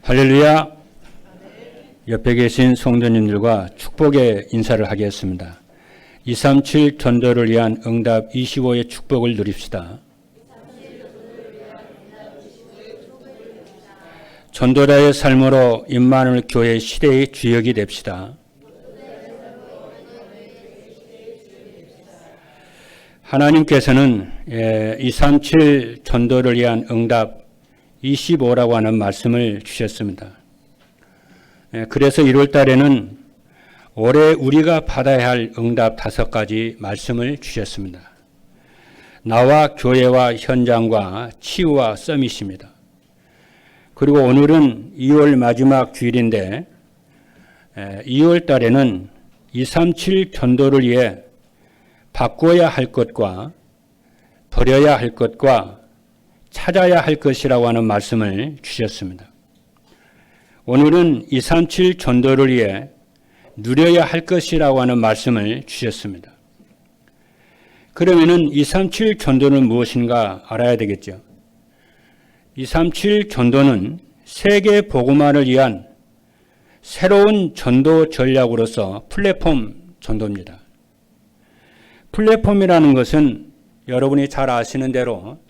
할렐루야. 옆에 계신 성도님들과 축복의 인사를 하겠습니다. 237 전도를 위한 응답 25의 축복을 누립시다. 전도자의 삶으로 임마누엘 교회 시대의 주역이 됩시다. 하나님께서는 237 전도를 위한 응답 25라고 하는 말씀을 주셨습니다. 그래서 1월 달에는 올해 우리가 받아야 할 응답 5가지 말씀을 주셨습니다. 나와 교회와 현장과 치유와 서밋입니다. 그리고 오늘은 2월 마지막 주일인데 2월 달에는 237 전도를 위해 바꿔야 할 것과 버려야 할 것과 찾아야 할 것이라고 하는 말씀을 주셨습니다. 오늘은 237 전도를 위해 누려야 할 것이라고 하는 말씀을 주셨습니다. 그러면은 237 전도는 무엇인가 알아야 되겠죠. 237 전도는 세계 복음화를 위한 새로운 전도 전략으로서 플랫폼 전도입니다. 플랫폼이라는 것은 여러분이 잘 아시는 대로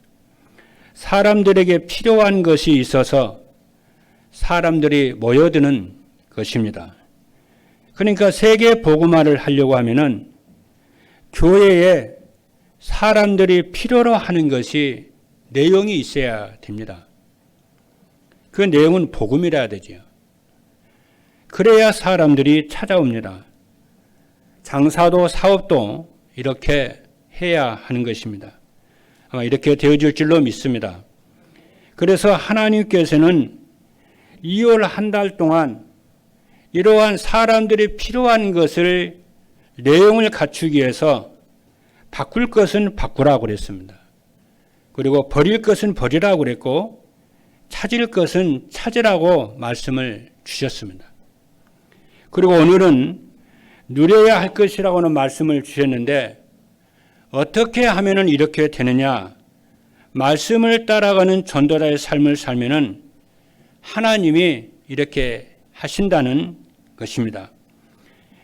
사람들에게 필요한 것이 있어서 사람들이 모여드는 것입니다. 그러니까 세계 복음화를 하려고 하면은 교회에 사람들이 필요로 하는 것이 내용이 있어야 됩니다. 그 내용은 복음이라야 되죠. 그래야 사람들이 찾아옵니다. 장사도 사업도 이렇게 해야 하는 것입니다. 아마 이렇게 되어질 줄로 믿습니다. 그래서 하나님께서는 2월 한 달 동안 이러한 사람들이 필요한 것을 내용을 갖추기 위해서 바꿀 것은 바꾸라고 그랬습니다. 그리고 버릴 것은 버리라고 그랬고 찾을 것은 찾으라고 말씀을 주셨습니다. 그리고 오늘은 누려야 할 것이라고 하는 말씀을 주셨는데 어떻게 하면은 이렇게 되느냐? 말씀을 따라가는 전도자의 삶을 살면은 하나님이 이렇게 하신다는 것입니다.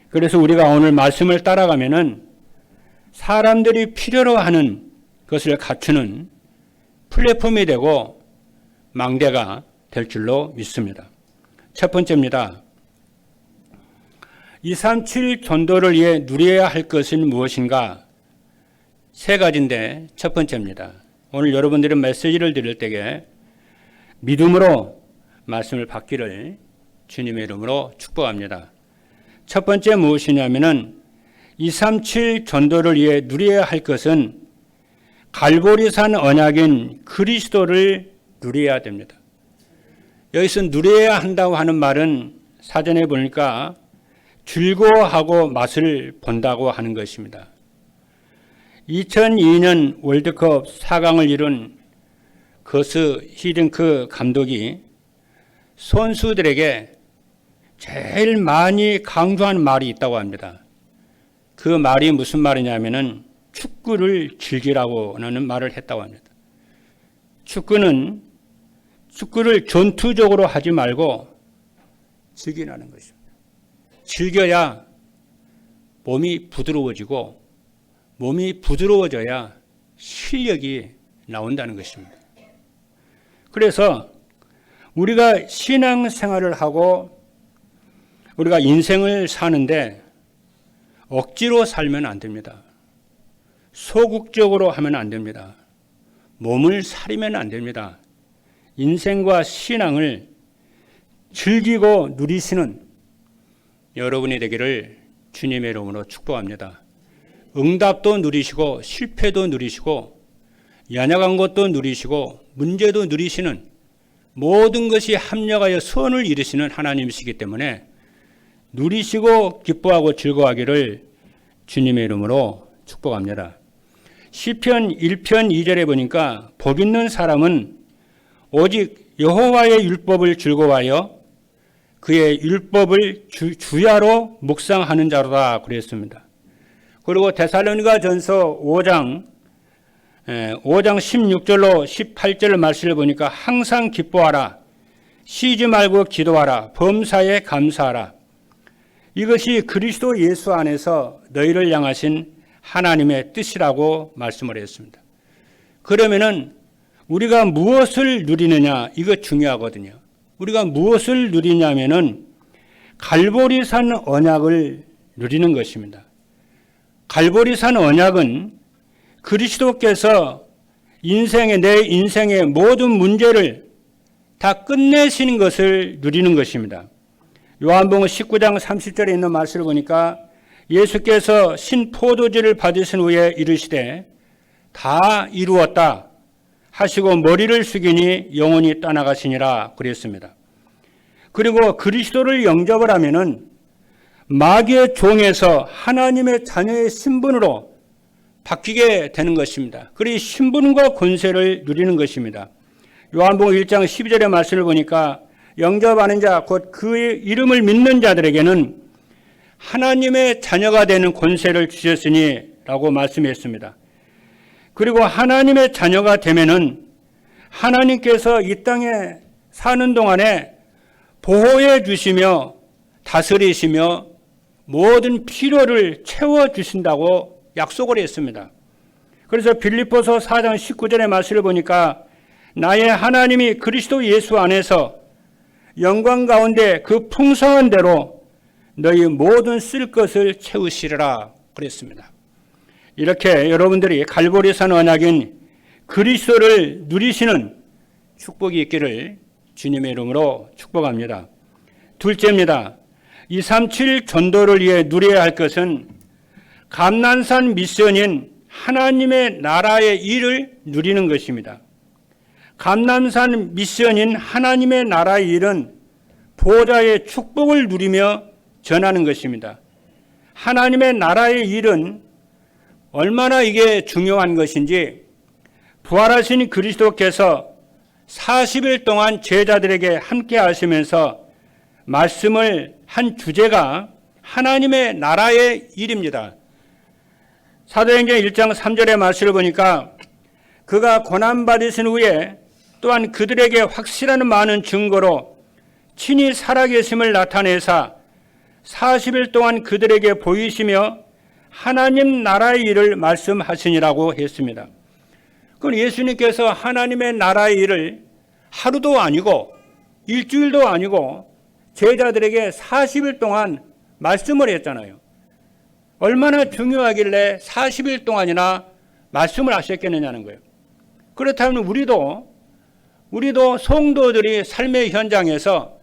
그래서 우리가 오늘 말씀을 따라가면은 사람들이 필요로 하는 것을 갖추는 플랫폼이 되고 망대가 될 줄로 믿습니다. 첫 번째입니다. 237 전도를 위해 누려야 할 것은 무엇인가? 3가지인데 첫 번째입니다. 오늘 여러분들이 메시지를 들을 때에 믿음으로 말씀을 받기를 주님의 이름으로 축복합니다. 첫 번째 무엇이냐면은 237 전도를 위해 누려야 할 것은 갈보리산 언약인 그리스도를 누려야 됩니다. 여기서 누려야 한다고 하는 말은 사전에 보니까 즐거워하고 맛을 본다고 하는 것입니다. 2002년 월드컵 4강을 이룬 거스 히딩크 감독이 선수들에게 제일 많이 강조한 말이 있다고 합니다. 그 말이 무슨 말이냐면은 축구를 즐기라고 하는 말을 했다고 합니다. 축구를 전투적으로 하지 말고 즐기라는 것입니다. 즐겨야 몸이 부드러워지고 몸이 부드러워져야 실력이 나온다는 것입니다. 그래서 우리가 신앙생활을 하고 우리가 인생을 사는데 억지로 살면 안 됩니다. 소극적으로 하면 안 됩니다. 몸을 사리면 안 됩니다. 인생과 신앙을 즐기고 누리시는 여러분이 되기를 주님의 이름으로 축복합니다. 응답도 누리시고 실패도 누리시고 연약한 것도 누리시고 문제도 누리시는 모든 것이 합력하여 선을 이루시는 하나님이시기 때문에 누리시고 기뻐하고 즐거워하기를 주님의 이름으로 축복합니다. 시편 1편 2절에 보니까 복 있는 사람은 오직 여호와의 율법을 즐거워하여 그의 율법을 주야로 묵상하는 자로다 그랬습니다. 그리고 데살로니가전서 5장 16절로 18절 말씀을 보니까 항상 기뻐하라. 쉬지 말고 기도하라. 범사에 감사하라. 이것이 그리스도 예수 안에서 너희를 향하신 하나님의 뜻이라고 말씀을 했습니다. 그러면은 우리가 무엇을 누리느냐, 이거 중요하거든요. 우리가 무엇을 누리냐면은 갈보리산 언약을 누리는 것입니다. 갈보리산 언약은 그리스도께서 내 인생의 모든 문제를 다 끝내시는 것을 누리는 것입니다. 요한복음 19장 30절에 있는 말씀을 보니까 예수께서 신포도주를 받으신 후에 이르시되 다 이루었다 하시고 머리를 숙이니 영혼이 떠나가시니라 그랬습니다. 그리고 그리스도를 영접을 하면은 마귀의 종에서 하나님의 자녀의 신분으로 바뀌게 되는 것입니다. 그리고 신분과 권세를 누리는 것입니다. 요한복음 1장 12절의 말씀을 보니까 영접하는 자 곧 그의 이름을 믿는 자들에게는 하나님의 자녀가 되는 권세를 주셨으니 라고 말씀했습니다. 그리고 하나님의 자녀가 되면은 하나님께서 이 땅에 사는 동안에 보호해 주시며 다스리시며 모든 필요를 채워주신다고 약속을 했습니다. 그래서 빌립보서 4장 19절의 말씀을 보니까 나의 하나님이 그리스도 예수 안에서 영광 가운데 그 풍성한 대로 너희 모든 쓸 것을 채우시리라 그랬습니다. 이렇게 여러분들이 갈보리산 언약인 그리스도를 누리시는 축복이 있기를 주님의 이름으로 축복합니다. 둘째입니다. 237 전도를 위해 누려야 할 것은 감난산 미션인 하나님의 나라의 일을 누리는 것입니다. 감난산 미션인 하나님의 나라의 일은 보호자의 축복을 누리며 전하는 것입니다. 하나님의 나라의 일은 얼마나 이게 중요한 것인지 부활하신 그리스도께서 40일 동안 제자들에게 함께 하시면서 말씀을 한 주제가 하나님의 나라의 일입니다. 사도행전 1장 3절의 말씀을 보니까 그가 고난받으신 후에 또한 그들에게 확실한 많은 증거로 친히 살아계심을 나타내사 40일 동안 그들에게 보이시며 하나님 나라의 일을 말씀하시니라고 했습니다. 그럼 예수님께서 하나님의 나라의 일을 하루도 아니고 일주일도 아니고 제자들에게 40일 동안 말씀을 했잖아요. 얼마나 중요하길래 40일 동안이나 말씀을 하셨겠느냐는 거예요. 그렇다면 우리도 성도들이 삶의 현장에서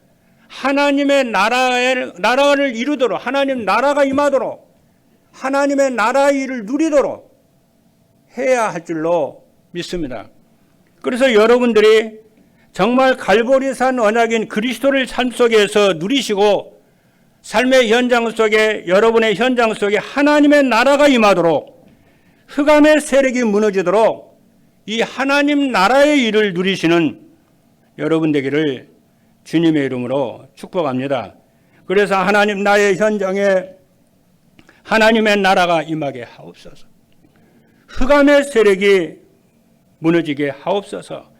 하나님의 나라를 이루도록 하나님 나라가 임하도록 하나님의 나라의 일을 누리도록 해야 할 줄로 믿습니다. 그래서 여러분들이 정말 갈보리산 언약인 그리스도를 삶 속에서 누리시고 삶의 현장 속에 여러분의 현장 속에 하나님의 나라가 임하도록 흑암의 세력이 무너지도록 이 하나님 나라의 일을 누리시는 여러분 되기를 주님의 이름으로 축복합니다. 그래서 하나님 나의 현장에 하나님의 나라가 임하게 하옵소서. 흑암의 세력이 무너지게 하옵소서.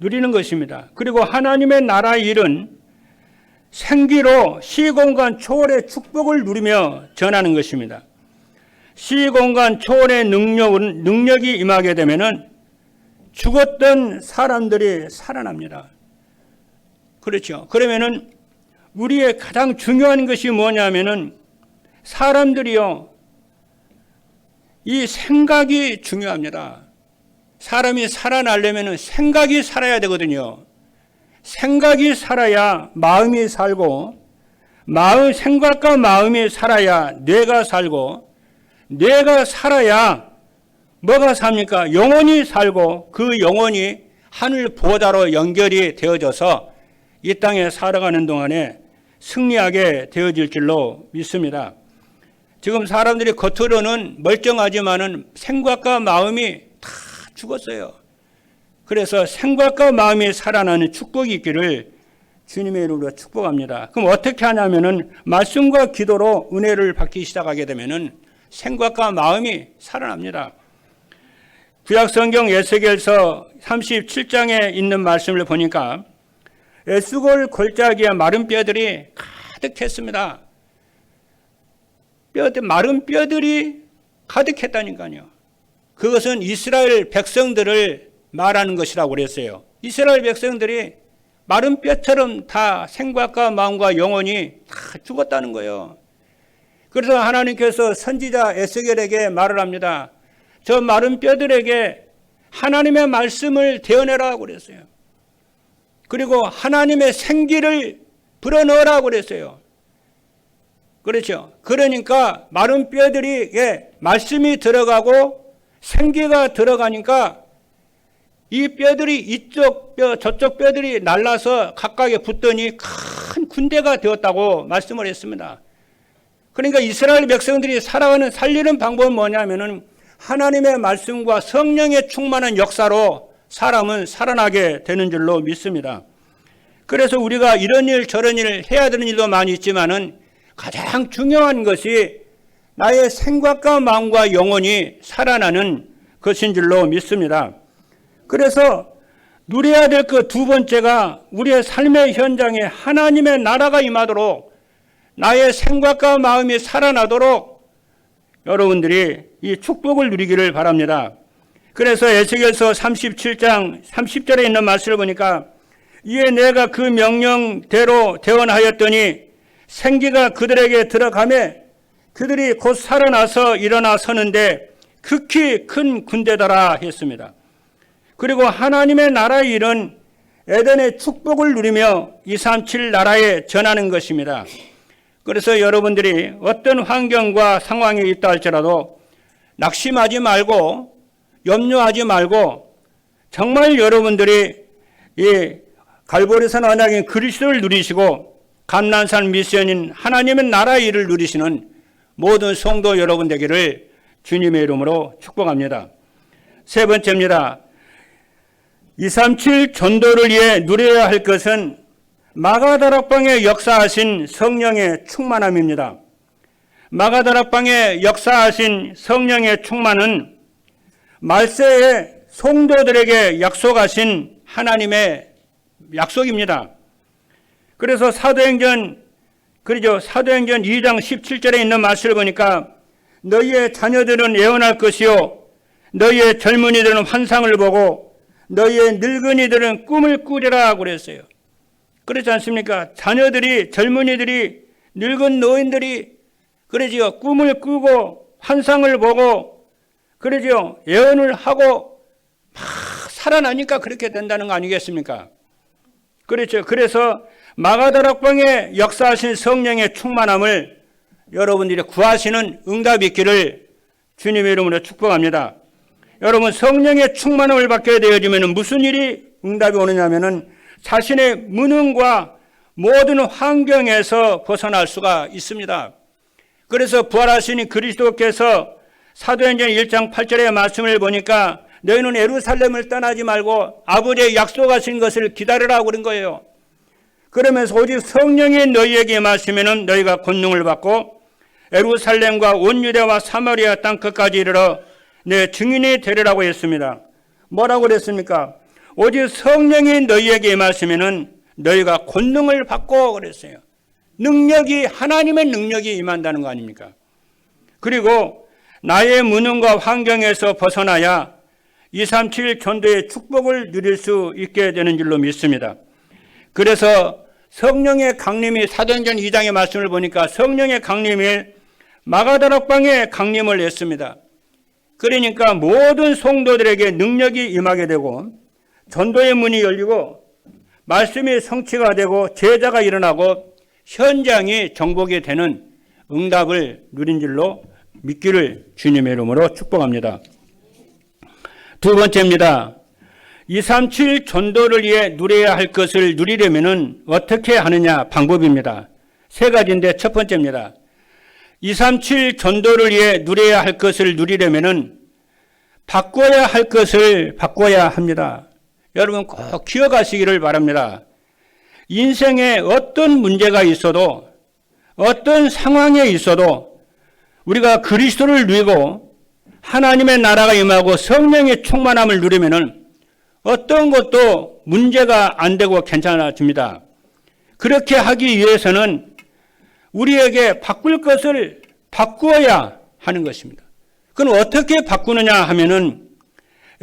누리는 것입니다. 그리고 하나님의 나라의 일은 생기로 시공간 초월의 축복을 누리며 전하는 것입니다. 시공간 초월의 능력이 임하게 되면은 죽었던 사람들이 살아납니다. 그렇죠. 그러면은 우리의 가장 중요한 것이 뭐냐면은 사람들이요, 이 생각이 중요합니다. 사람이 살아나려면 생각이 살아야 되거든요. 생각이 살아야 마음이 살고, 생각과 마음이 살아야 뇌가 살고, 뇌가 살아야 뭐가 삽니까? 영혼이 살고 그 영혼이 하늘 보호자로 연결이 되어져서 이 땅에 살아가는 동안에 승리하게 되어질 줄로 믿습니다. 지금 사람들이 겉으로는 멀쩡하지만은 생각과 마음이 다 죽었어요. 그래서 생각과 마음이 살아나는 축복이 있기를 주님의 이름으로 축복합니다. 그럼 어떻게 하냐면은 말씀과 기도로 은혜를 받기 시작하게 되면은 생각과 마음이 살아납니다. 구약성경 에스겔서 37장에 있는 말씀을 보니까 에스골 골짜기에 마른 뼈들이 가득했습니다. 마른 뼈들이 가득했다니까요. 그것은 이스라엘 백성들을 말하는 것이라고 그랬어요. 이스라엘 백성들이 마른 뼈처럼 다 생각과 마음과 영혼이 다 죽었다는 거예요. 그래서 하나님께서 선지자 에스겔에게 말을 합니다. 저 마른 뼈들에게 하나님의 말씀을 대어내라고 그랬어요. 그리고 하나님의 생기를 불어넣으라고 그랬어요. 그렇죠. 그러니까 마른 뼈들에게 말씀이 들어가고 생기가 들어가니까 이 뼈들이 이쪽 뼈 저쪽 뼈들이 날라서 각각에 붙더니 큰 군대가 되었다고 말씀을 했습니다. 그러니까 이스라엘 백성들이 살리는 방법은 뭐냐면은 하나님의 말씀과 성령의 충만한 역사로 사람은 살아나게 되는 줄로 믿습니다. 그래서 우리가 이런 일 저런 일 해야 되는 일도 많이 있지만은 가장 중요한 것이 나의 생각과 마음과 영혼이 살아나는 것인 줄로 믿습니다. 그래서 누려야 될 그 두 번째가 우리의 삶의 현장에 하나님의 나라가 임하도록 나의 생각과 마음이 살아나도록 여러분들이 이 축복을 누리기를 바랍니다. 그래서 에스겔서 37장 30절에 있는 말씀을 보니까 이에 내가 그 명령대로 대언하였더니 생기가 그들에게 들어가매 그들이 곧 살아나서 일어나 서는데 극히 큰 군대더라 했습니다. 그리고 하나님의 나라의 일은 에덴의 축복을 누리며 237 나라에 전하는 것입니다. 그래서 여러분들이 어떤 환경과 상황에 있다 할지라도 낙심하지 말고 염려하지 말고 정말 여러분들이 이 갈보리산 언약인 그리스도를 누리시고 감난산 미션인 하나님의 나라의 일을 누리시는 모든 성도 여러분 되기를 주님의 이름으로 축복합니다. 세 번째입니다. 237 전도를 위해 누려야 할 것은 마가다락방에 역사하신 성령의 충만함입니다. 마가다락방에 역사하신 성령의 충만은 말세에 성도들에게 약속하신 하나님의 약속입니다. 그래서 사도행전 2장 17절에 있는 말씀을 보니까 너희의 자녀들은 예언할 것이요 너희의 젊은이들은 환상을 보고 너희의 늙은이들은 꿈을 꾸리라 그랬어요. 그렇지 않습니까? 자녀들이 젊은이들이 늙은 노인들이 그러지요. 꿈을 꾸고 환상을 보고 그러지요. 예언을 하고 막 살아나니까 그렇게 된다는 거 아니겠습니까? 그렇죠. 그래서 마가다락방에 역사하신 성령의 충만함을 여러분들이 구하시는 응답이 있기를 주님의 이름으로 축복합니다. 여러분 성령의 충만함을 받게 되어지면 무슨 일이 응답이 오느냐면은 자신의 무능과 모든 환경에서 벗어날 수가 있습니다. 그래서 부활하신 그리스도께서 사도행전 1장 8절의 말씀을 보니까 너희는 예루살렘을 떠나지 말고 아버지의 약속하신 것을 기다리라고 그런 거예요. 그러면서 오직 성령이 너희에게 임하시면 너희가 권능을 받고 예루살렘과 온 유대와 사마리아 땅 끝까지 이르러 내 증인이 되리라고 했습니다. 뭐라고 그랬습니까? 오직 성령이 너희에게 임하시면 너희가 권능을 받고 그랬어요. 능력이 하나님의 능력이 임한다는 거 아닙니까? 그리고 나의 무능과 환경에서 벗어나야 237 전도의 축복을 누릴 수 있게 되는 줄로 믿습니다. 그래서 성령의 강림이 사도행전 2장의 말씀을 보니까 성령의 강림이 마가다락방에 강림을 했습니다. 그러니까 모든 성도들에게 능력이 임하게 되고 전도의 문이 열리고 말씀이 성취가 되고 제자가 일어나고 현장이 정복이 되는 응답을 누린 줄로 믿기를 주님의 이름으로 축복합니다. 두 번째입니다. 237 전도를 위해 누려야 할 것을 누리려면 어떻게 하느냐 방법입니다. 세 가지인데 첫 번째입니다. 237 전도를 위해 누려야 할 것을 누리려면 바꿔야 할 것을 바꿔야 합니다. 여러분 꼭 기억하시기를 바랍니다. 인생에 어떤 문제가 있어도 어떤 상황에 있어도 우리가 그리스도를 누리고 하나님의 나라가 임하고 성령의 충만함을 누리면은 어떤 것도 문제가 안 되고 괜찮아집니다. 그렇게 하기 위해서는 우리에게 바꿀 것을 바꾸어야 하는 것입니다. 그럼 어떻게 바꾸느냐 하면은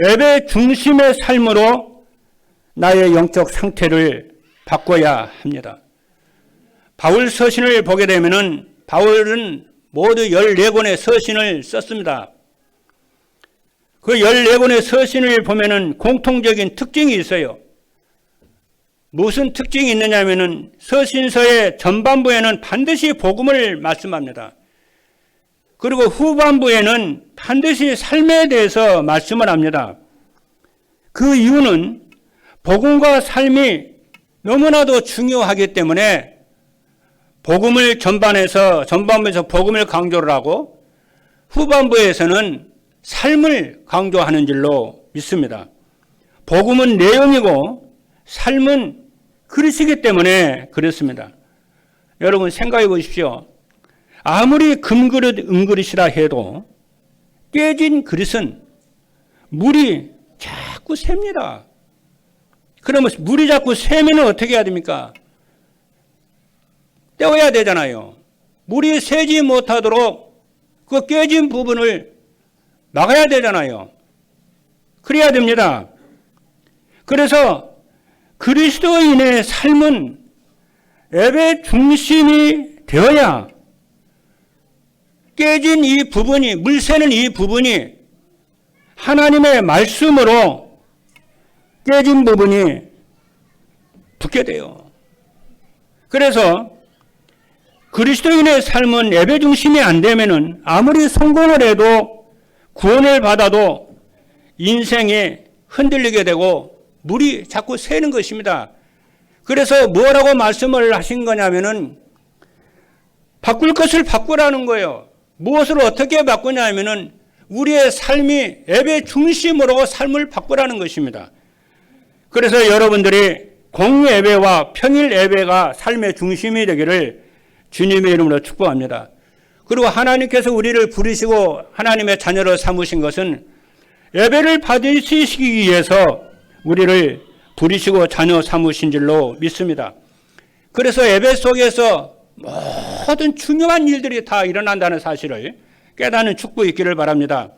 예배 중심의 삶으로 나의 영적 상태를 바꿔야 합니다. 바울 서신을 보게 되면은 바울은 모두 14권의 서신을 썼습니다. 그 14권의 서신을 보면은 공통적인 특징이 있어요. 무슨 특징이 있느냐 하면은 서신서의 전반부에는 반드시 복음을 말씀합니다. 그리고 후반부에는 반드시 삶에 대해서 말씀을 합니다. 그 이유는 복음과 삶이 너무나도 중요하기 때문에 복음을 전반부에서 복음을 강조를 하고 후반부에서는 삶을 강조하는 줄로 믿습니다. 복음은 내용이고 삶은 그릇이기 때문에 그렇습니다. 여러분 생각해 보십시오. 아무리 금그릇 은그릇이라 해도 깨진 그릇은 물이 자꾸 새입니다. 그러면 물이 자꾸 새면 어떻게 해야 됩니까? 떼어야 되잖아요. 물이 새지 못하도록 그 깨진 부분을 막아야 되잖아요. 그래야 됩니다. 그래서 그리스도인의 삶은 예배 중심이 되어야 깨진 이 부분이, 물새는 이 부분이 하나님의 말씀으로 깨진 부분이 붙게 돼요. 그래서 그리스도인의 삶은 예배 중심이 안 되면은 아무리 성공을 해도 구원을 받아도 인생이 흔들리게 되고 물이 자꾸 새는 것입니다. 그래서 뭐라고 말씀을 하신 거냐면은 바꿀 것을 바꾸라는 거예요. 무엇을 어떻게 바꾸냐 하면은 우리의 삶이 예배 중심으로 삶을 바꾸라는 것입니다. 그래서 여러분들이 공예배와 평일 예배가 삶의 중심이 되기를 주님의 이름으로 축복합니다. 그리고 하나님께서 우리를 부르시고 하나님의 자녀로 삼으신 것은 예배를 받으시기 위해서 우리를 부르시고 자녀 삼으신 줄로 믿습니다. 그래서 예배 속에서 모든 중요한 일들이 다 일어난다는 사실을 깨닫는 축복이 있기를 바랍니다.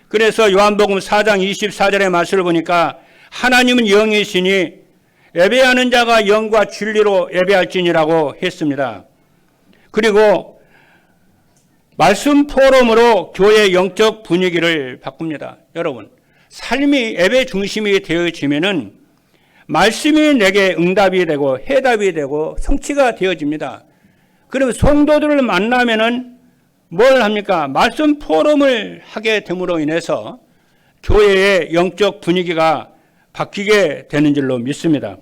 그래서 요한복음 4장 24절의 말씀을 보니까 하나님은 영이시니 예배하는 자가 영과 진리로 예배할지니라고 했습니다. 그리고 말씀 포럼으로 교회의 영적 분위기를 바꿉니다. 여러분, 삶이 예배 중심이 되어지면은 말씀이 내게 응답이 되고 해답이 되고 성취가 되어집니다. 그러면 성도들을 만나면은 뭘 합니까? 말씀 포럼을 하게 됨으로 인해서 교회의 영적 분위기가 바뀌게 되는 줄로 믿습니다.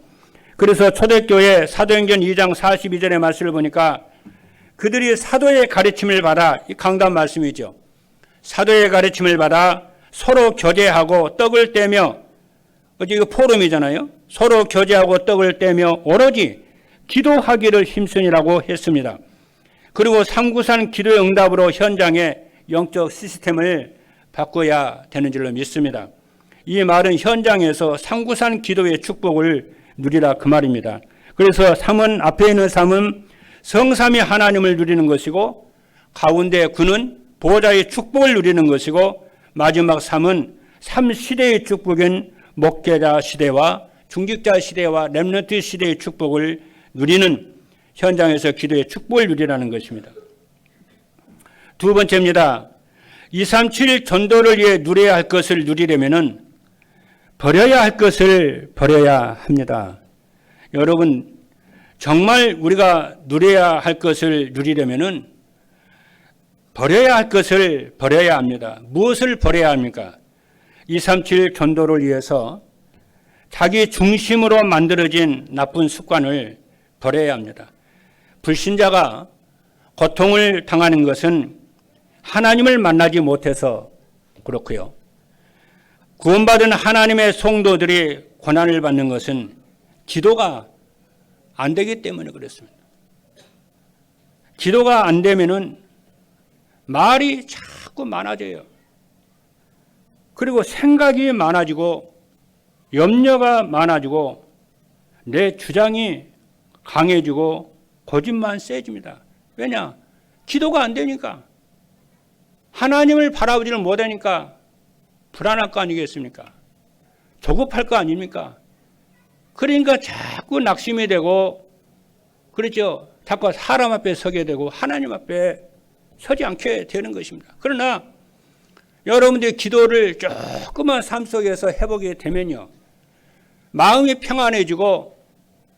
그래서 초대교회 사도행전 2장 42절의 말씀을 보니까 그들이 사도의 가르침을 받아, 이 강단 말씀이죠. 사도의 가르침을 받아 서로 교제하고 떡을 떼며, 어제 이거 포럼이잖아요. 서로 교제하고 떡을 떼며 오로지 기도하기를 힘쓰니라고 했습니다. 그리고 상구산 기도의 응답으로 현장의 영적 시스템을 바꿔야 되는 줄로 믿습니다. 이 말은 현장에서 상구산 기도의 축복을 누리라 그 말입니다. 그래서 3은 앞에 있는 3은 성삼위 하나님을 누리는 것이고 가운데 9는 보호자의 축복을 누리는 것이고 마지막 3은 3시대의 축복인 목회자 시대와 중직자 시대와 렘넌트 시대의 축복을 누리는 현장에서 기도의 축복을 누리라는 것입니다. 두 번째입니다. 237 전도를 위해 누려야 할 것을 누리려면은 버려야 할 것을 버려야 합니다. 여러분, 정말 우리가 누려야 할 것을 누리려면은 버려야 할 것을 버려야 합니다. 무엇을 버려야 합니까? 237 전도를 위해서 자기 중심으로 만들어진 나쁜 습관을 버려야 합니다. 불신자가 고통을 당하는 것은 하나님을 만나지 못해서 그렇고요. 구원받은 하나님의 성도들이 고난을 받는 것은 기도가 안 되기 때문에 그렇습니다. 기도가 안 되면은 말이 자꾸 많아져요. 그리고 생각이 많아지고 염려가 많아지고 내 주장이 강해지고 고집만 세집니다. 왜냐? 기도가 안 되니까. 하나님을 바라보지를 못하니까 불안할 거 아니겠습니까? 조급할 거 아닙니까? 그러니까 자꾸 낙심이 되고, 그렇죠? 자꾸 사람 앞에 서게 되고 하나님 앞에 서지 않게 되는 것입니다. 그러나 여러분들이 기도를 조금만 삶 속에서 해보게 되면요, 마음이 평안해지고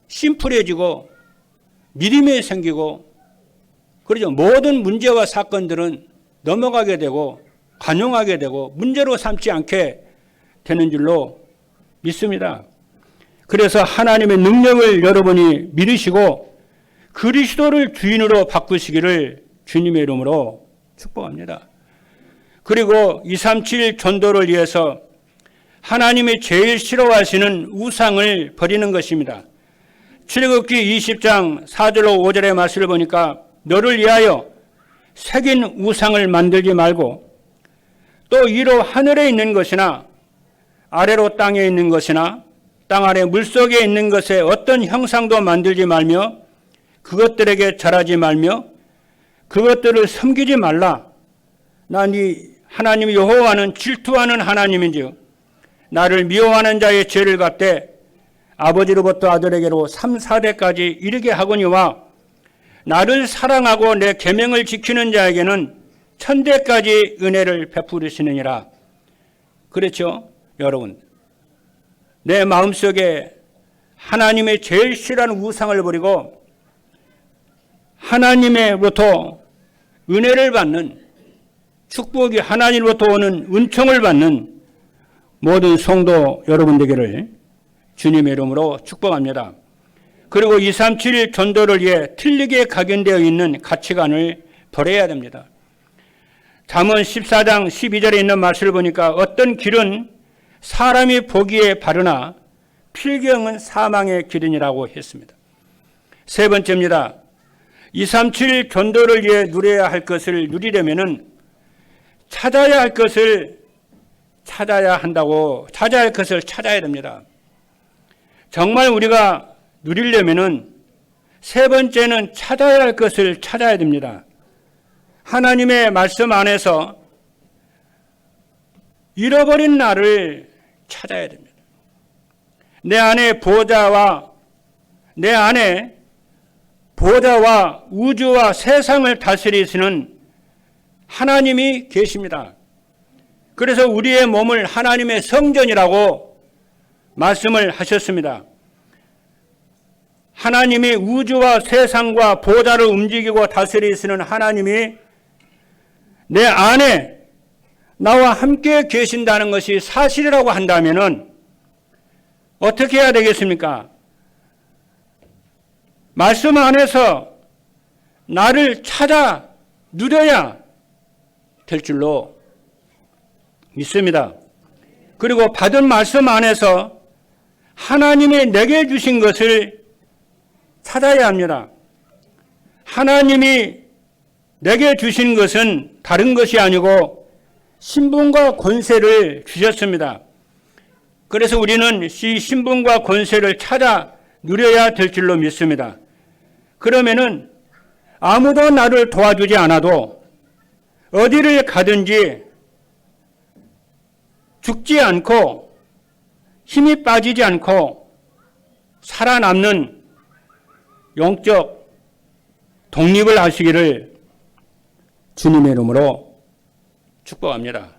심플해지고 믿음이 생기고, 그렇죠? 모든 문제와 사건들은 넘어가게 되고 관용하게 되고 문제로 삼지 않게 되는 줄로 믿습니다. 그래서 하나님의 능력을 여러분이 믿으시고 그리스도를 주인으로 바꾸시기를 주님의 이름으로 축복합니다. 그리고 237 전도를 위해서 하나님이 제일 싫어하시는 우상을 버리는 것입니다. 출애굽기 20장 4절로 5절의 말씀을 보니까 너를 위하여 새긴 우상을 만들지 말고 또 위로 하늘에 있는 것이나 아래로 땅에 있는 것이나 땅 아래 물속에 있는 것에 어떤 형상도 만들지 말며 그것들에게 절하지 말며 그것들을 섬기지 말라. 나 네 하나님 여호와는 질투하는 하나님인즉 나를 미워하는 자의 죄를 갚되 아버지로부터 아들에게로 3, 4대까지 이르게 하거니와 나를 사랑하고 내 계명을 지키는 자에게는 1000대까지 은혜를 베푸시느니라. 그렇죠? 여러분, 내 마음속에 하나님의 제일 싫어하는 우상을 버리고 하나님으로부터 은혜를 받는, 축복이 하나님으로부터 오는 은총을 받는 모든 성도 여러분 되기를 주님의 이름으로 축복합니다. 그리고 237 전도를 위해 틀리게 각인되어 있는 가치관을 버려야 됩니다. 잠언 14장 12절에 있는 말씀을 보니까 어떤 길은 사람이 보기에 바르나 필경은 사망의 길이라고 했습니다. 세 번째입니다. 237 전도를 위해 누려야 할 것을 누리려면은 찾아야 할 것을 찾아야 한다고, 찾아야 할 것을 찾아야 됩니다. 정말 우리가 누리려면은 세 번째는 찾아야 할 것을 찾아야 됩니다. 하나님의 말씀 안에서 잃어버린 나를 찾아야 됩니다. 내 안에 보호자와 우주와 세상을 다스리시는 하나님이 계십니다. 그래서 우리의 몸을 하나님의 성전이라고 말씀을 하셨습니다. 하나님이 우주와 세상과 보호자를 움직이고 다스리시는 하나님이 내 안에 나와 함께 계신다는 것이 사실이라고 한다면 어떻게 해야 되겠습니까? 말씀 안에서 나를 찾아 누려야 될 줄로 믿습니다. 그리고 받은 말씀 안에서 하나님이 내게 주신 것을 찾아야 합니다. 하나님이 내게 주신 것은 다른 것이 아니고 신분과 권세를 주셨습니다. 그래서 우리는 이 신분과 권세를 찾아 누려야 될 줄로 믿습니다. 그러면은 아무도 나를 도와주지 않아도 어디를 가든지 죽지 않고 힘이 빠지지 않고 살아남는 영적 독립을 하시기를 주님의 이름으로 축복합니다.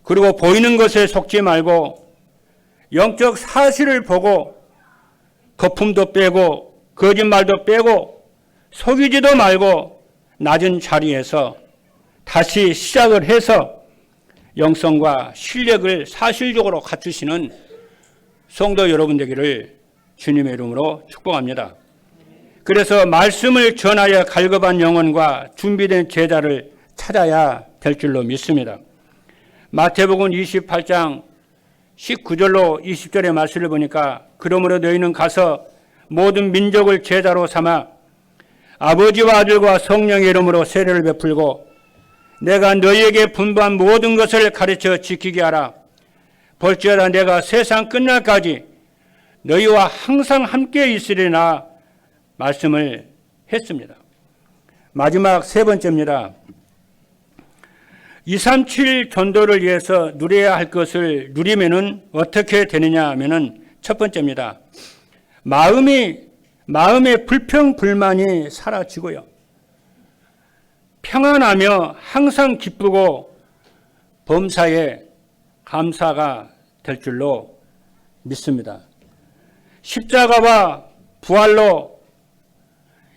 그리고 보이는 것에 속지 말고 영적 사실을 보고 거품도 빼고 거짓말도 빼고 속이지도 말고 낮은 자리에서 다시 시작을 해서 영성과 실력을 사실적으로 갖추시는 성도 여러분 되기를 주님의 이름으로 축복합니다. 그래서 말씀을 전하여 갈급한 영혼과 준비된 제자를 찾아야 될 줄로 믿습니다. 마태복음 28장 19절로 20절의 말씀을 보니까 그러므로 너희는 가서 모든 민족을 제자로 삼아 아버지와 아들과 성령의 이름으로 세례를 베풀고 내가 너희에게 분부한 모든 것을 가르쳐 지키게 하라. 볼지어다 내가 세상 끝날까지 너희와 항상 함께 있으리라 말씀을 했습니다. 마지막 세 번째입니다. 237 전도를 위해서 누려야 할 것을 누리면은 어떻게 되느냐 하면은 첫 번째입니다. 마음의 불평 불만이 사라지고요. 평안하며 항상 기쁘고 범사에 감사가 될 줄로 믿습니다. 십자가와 부활로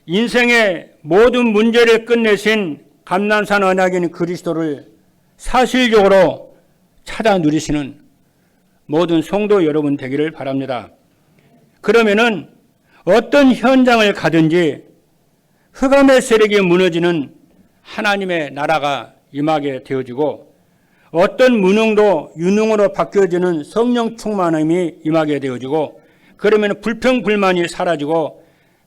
인생의 모든 문제를 끝내신 감난산 언약인 그리스도를 사실적으로 찾아 누리시는 모든 성도 여러분 되기를 바랍니다. 그러면은 어떤 현장을 가든지 흑암의 세력이 무너지는 하나님의 나라가 임하게 되어지고 어떤 무능도 유능으로 바뀌어지는 성령 충만함이 임하게 되어지고 그러면 불평불만이 사라지고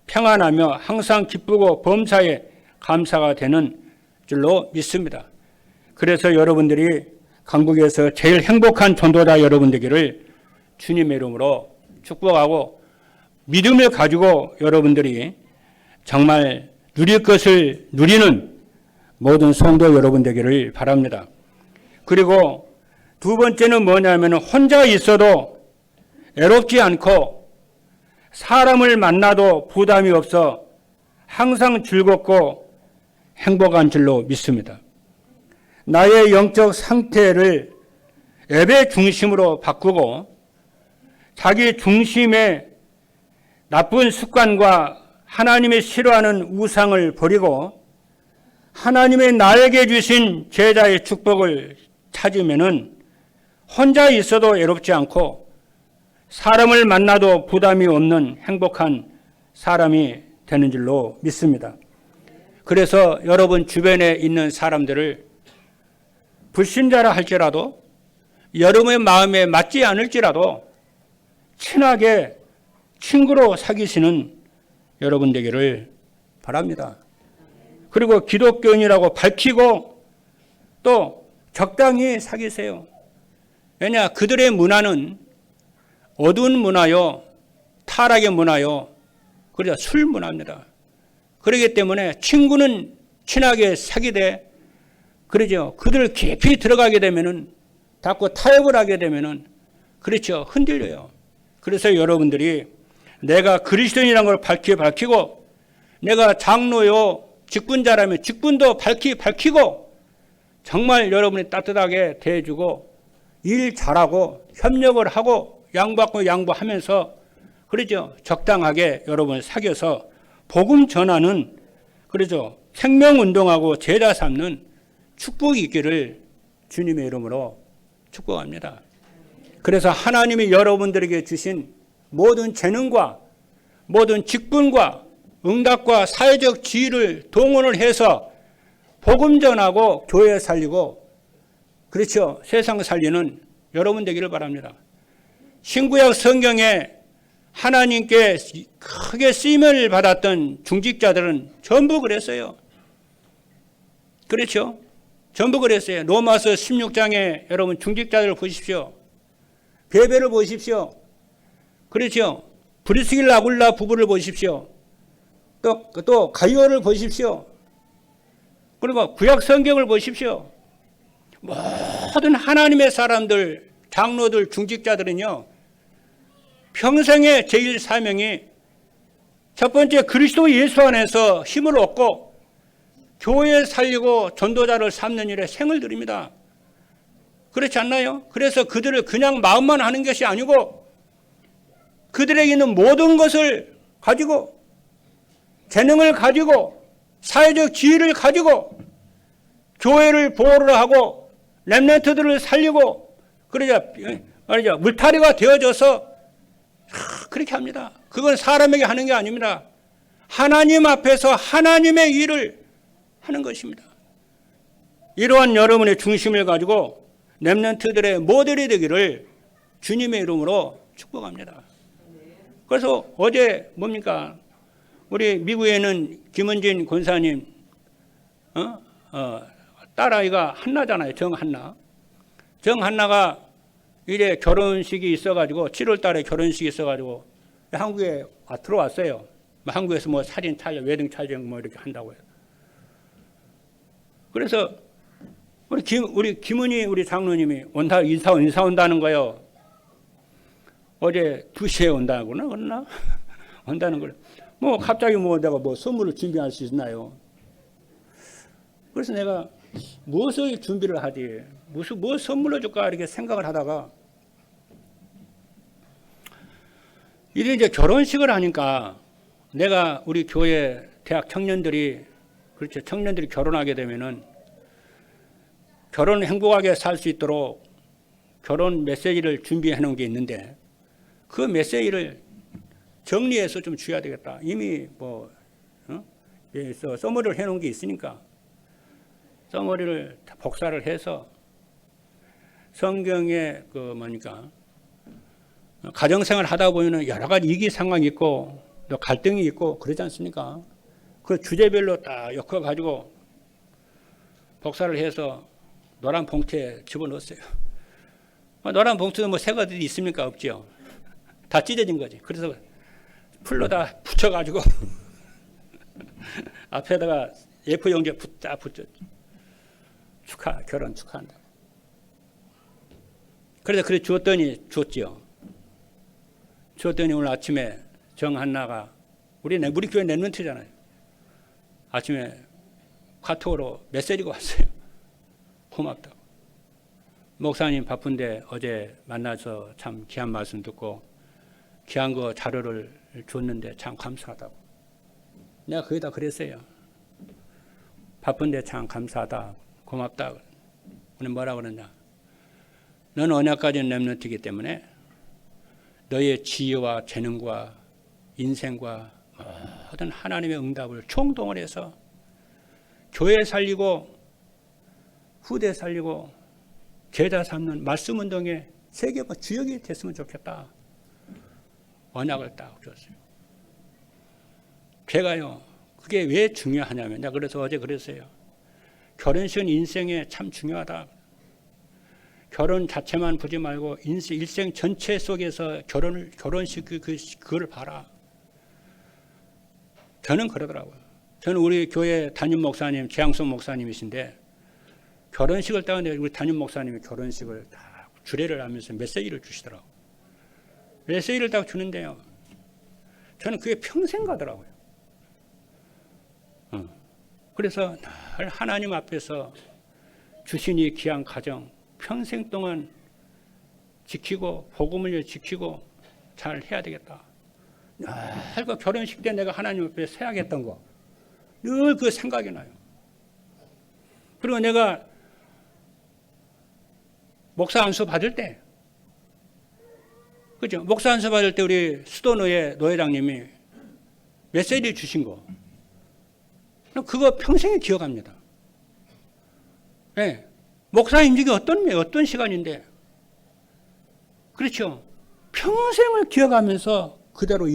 평안하며 항상 기쁘고 범사에 감사가 되는 줄로 믿습니다. 그래서 여러분들이 강북에서 제일 행복한 전도자 여러분 되기를 주님의 이름으로 축복하고 믿음을 가지고 여러분들이 정말 누릴 것을 누리는 모든 성도 여러분 되기를 바랍니다. 그리고 두 번째는 뭐냐면 혼자 있어도 애롭지 않고 사람을 만나도 부담이 없어 항상 즐겁고 행복한 줄로 믿습니다. 나의 영적 상태를 예배 중심으로 바꾸고 자기 중심의 나쁜 습관과 하나님의 싫어하는 우상을 버리고 하나님의 나에게 주신 제자의 축복을 찾으면은 혼자 있어도 외롭지 않고 사람을 만나도 부담이 없는 행복한 사람이 되는 줄로 믿습니다. 그래서 여러분 주변에 있는 사람들을 불신자라 할지라도 여러분의 마음에 맞지 않을지라도 친하게 친구로 사귀시는 여러분 되기를 바랍니다. 그리고 기독교인이라고 밝히고 또 적당히 사귀세요. 왜냐 그들의 문화는 어두운 문화요 타락의 문화요 그래서 술 문화입니다. 그렇기 때문에 친구는 친하게 사귀되 그러죠. 그들 깊이 들어가게 되면은 자꾸 타협을 하게 되면은 그렇죠. 흔들려요. 그래서 여러분들이 내가 그리스도인이라는 걸 밝히고 내가 장로요 직분자라면 직분도 밝히고 정말 여러분이 따뜻하게 대해주고 일 잘하고 협력을 하고 양보하고 양보하면서 그러죠. 적당하게 여러분 사귀어서 복음 전하는 그러죠. 생명운동하고 제자 삼는 축복이 있기를 주님의 이름으로 축복합니다. 그래서 하나님이 여러분들에게 주신 모든 재능과 모든 직분과 응답과 사회적 지위를 동원을 해서 복음 전하고 교회 살리고 그렇죠. 세상 살리는 여러분 되기를 바랍니다. 신구약 성경에 하나님께 크게 쓰임을 받았던 중직자들은 전부 그랬어요. 그렇죠. 전부 그랬어요. 로마서 16장에 여러분 중직자들을 보십시오. 베베를 보십시오. 그렇죠. 브리스길라 아굴라 부부를 보십시오. 또 가이오를 보십시오. 그리고 구약 성경을 보십시오. 모든 하나님의 사람들, 장로들, 중직자들은요. 평생의 제일 사명이 첫 번째 그리스도 예수 안에서 힘을 얻고 교회 살리고 전도자를 삼는 일에 생을 들입니다. 그렇지 않나요? 그래서 그들을 그냥 마음만 하는 것이 아니고 그들에게 있는 모든 것을 가지고 재능을 가지고 사회적 지위를 가지고 교회를 보호를 하고 렘넌트들을 살리고 그러자 말이죠. 물타리가 되어져서 그렇게 합니다. 그건 사람에게 하는 게 아닙니다. 하나님 앞에서 하나님의 일을 하는 것입니다. 이러한 여러분의 중심을 가지고 렘넌트들의 모델이 되기를 주님의 이름으로 축복합니다. 그래서 어제 뭡니까? 우리 미국에는 김은진 권사님 딸아이가 한나잖아요. 정한나가 이제 결혼식이 있어가지고 7월 달에 결혼식이 있어가지고 한국에 들어왔어요. 한국에서 뭐 사진 촬영, 웨딩 촬영 뭐 이렇게 한다고 해요. 그래서 우리 김은희 우리 장로님이 인사 온다는 거요. 어제 2시에 온다구나 그러나 온다는 걸. 뭐 갑자기 뭐 내가 뭐 선물을 준비할 수 있나요? 그래서 내가 무엇을 준비를 하지? 무엇 선물을 줄까 이렇게 생각을 하다가 이제 결혼식을 하니까 내가 우리 교회 대학 청년들이 그렇죠. 청년들이 결혼하게 되면은 결혼 행복하게 살 수 있도록 결혼 메시지를 준비해 놓은 게 있는데 그 메시지를 정리해서 좀 줘야 되겠다. 이미 뭐 써머리를 해 놓은 게 있으니까 써머리를 복사를 해서 성경에 가정생활 하다 보면은 여러 가지 위기 상황이 있고 또 갈등이 있고 그러지 않습니까? 그 주제별로 딱 엮어 가지고 복사를 해서 노란 봉투에 집어넣었어요. 노란 봉투는 뭐 새가 어디 있습니까? 없죠. 다 찢어진 거지. 그래서 풀로 다 붙여가지고 앞에다가 A4 용지에 딱 붙여 결혼 축하한다. 그래서 그래 줬지요. 줬더니 오늘 아침에 정한나가 우리 교회 랩런트잖아요. 아침에 카톡으로 메시지가 왔어요. 고맙다고. 목사님 바쁜데 어제 만나서 참 귀한 말씀 듣고 귀한 거 자료를 줬는데 참 감사하다고. 내가 거기다 그랬어요. 바쁜데 참 감사하다. 고맙다. 오늘 뭐라 그러냐. 너는 언약까지는 랩런트이기 때문에 너의 지혜와 재능과 인생과 모든 하나님의 응답을 총동원해서 교회 살리고 후대 살리고 제자 삼는 말씀 운동에 세계 주역이 됐으면 좋겠다. 언약을 딱 줬어요. 제가요, 그게 왜 중요하냐면, 내가 그래서 어제 그랬어요. 결혼식은 인생에 참 중요하다. 결혼 자체만 보지 말고 일생 전체 속에서 결혼식 그걸 봐라. 저는 그러더라고요. 저는 우리 교회 담임 목사님, 재앙선 목사님이신데 결혼식을 따는데 우리 담임 목사님이 결혼식을 다 주례를 하면서 메시지를 주시더라고요. 메시지를 딱 주는데요. 저는 그게 평생 가더라고요. 그래서 늘 하나님 앞에서 주신 이 귀한 가정 평생 동안 지키고 복음을 지키고 잘 해야 되겠다. 늘 그 결혼식 때 내가 하나님 앞에 서야겠던 거 늘 그 생각이 나요. 그리고 내가 목사 안수 받을 때, 그죠? 목사 안수 받을 때 우리 수도노회 노회장님이 메시지 주신 거, 그거 평생에 기억합니다. 네. 목사 임직이 어떤 시간인데, 그렇죠? 평생을 기억하면서 그대로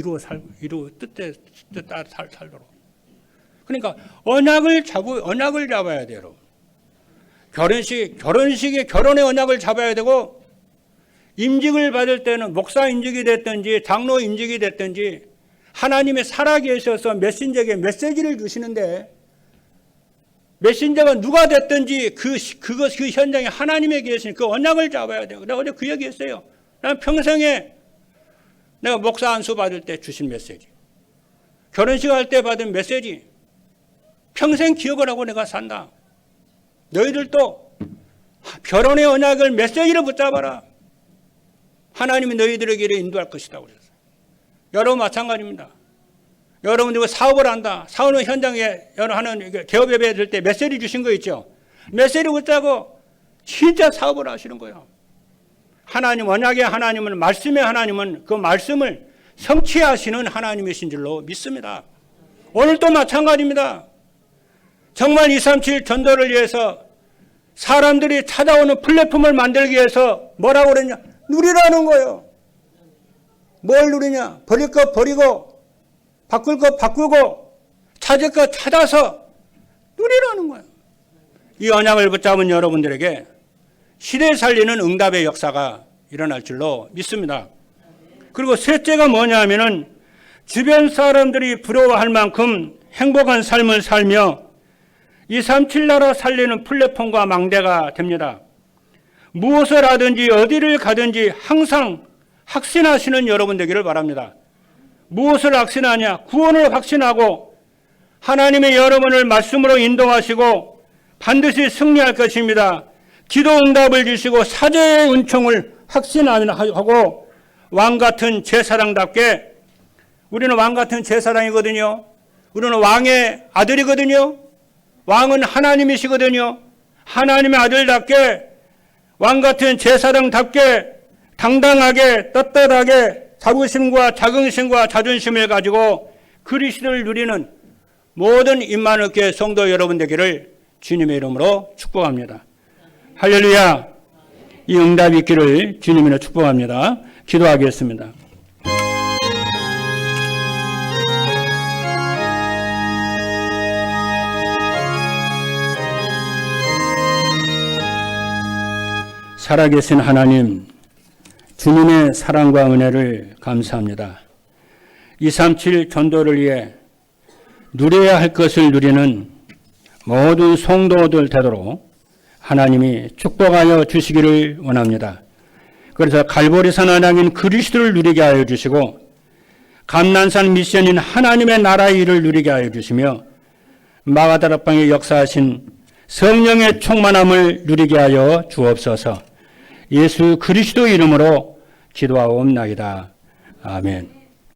뜻 따라 살도록. 그러니까 언약을 잡아야 돼요, 여러분. 결혼의 언약을 잡아야 되고, 임직을 받을 때는 목사 임직이 됐든지 장로 임직이 됐든지 하나님의 살아계셔서 메신저에게 메시지를 주시는데, 메신저가 누가 됐든지 그 현장에 하나님에 계신 그 언약을 잡아야 돼요. 내가 어제 그 얘기했어요. 난 평생에 내가 목사 안수 받을 때 주신 메시지, 결혼식 할 때 받은 메시지, 평생 기억을 하고 내가 산다. 너희들도 결혼의 언약을 메시지를 붙잡아라. 하나님이 너희들에게 인도할 것이다 그랬어요. 여러분 마찬가지입니다. 여러분들 사업을 한다. 사업은 현장에 하는 개업 예배 될 때 메시지 주신 거 있죠. 메시지 붙잡고 진짜 사업을 하시는 거예요. 하나님, 언약의 하나님은, 말씀의 하나님은 그 말씀을 성취하시는 하나님이신 줄로 믿습니다. 오늘도 마찬가지입니다. 정말 237 전도를 위해서 사람들이 찾아오는 플랫폼을 만들기 위해서 뭐라고 그랬냐? 누리라는 거예요. 뭘 누리냐? 버릴 것 버리고, 바꿀 것 바꾸고, 찾을 것 찾아서 누리라는 거예요. 이 언약을 붙잡은 여러분들에게 시대 살리는 응답의 역사가 일어날 줄로 믿습니다. 그리고 셋째가 뭐냐 하면은 주변 사람들이 부러워할 만큼 행복한 삶을 살며 237 나라 살리는 플랫폼과 망대가 됩니다. 무엇을 하든지 어디를 가든지 항상 확신하시는 여러분 되기를 바랍니다. 무엇을 확신하냐? 구원을 확신하고 하나님의 여러분을 말씀으로 인도하시고 반드시 승리할 것입니다. 기도 응답을 주시고 사제의 은총을 확신하고 왕같은 제사장답게, 우리는 왕같은 제사장이거든요. 우리는 왕의 아들이거든요. 왕은 하나님이시거든요. 하나님의 아들답게 왕같은 제사장답게 당당하게 떳떳하게 자부심과 자긍심과 자존심을 가지고 그리스도를 누리는 모든 임마누엘 교회 성도 여러분 되기를 주님의 이름으로 축복합니다. 할렐루야. 이 응답이 있기를 주님으로 축복합니다. 기도하겠습니다. 살아계신 하나님, 주님의 사랑과 은혜를 감사합니다. 237 전도를 위해 누려야 할 것을 누리는 모든 성도들 되도록 하나님이 축복하여 주시기를 원합니다. 그래서 갈보리산 안양인 그리스도를 누리게 하여 주시고 감난산 미션인 하나님의 나라의 일을 누리게 하여 주시며 마가다락방에 역사하신 성령의 충만함을 누리게 하여 주옵소서. 예수 그리스도 이름으로 기도하옵나이다. 아멘.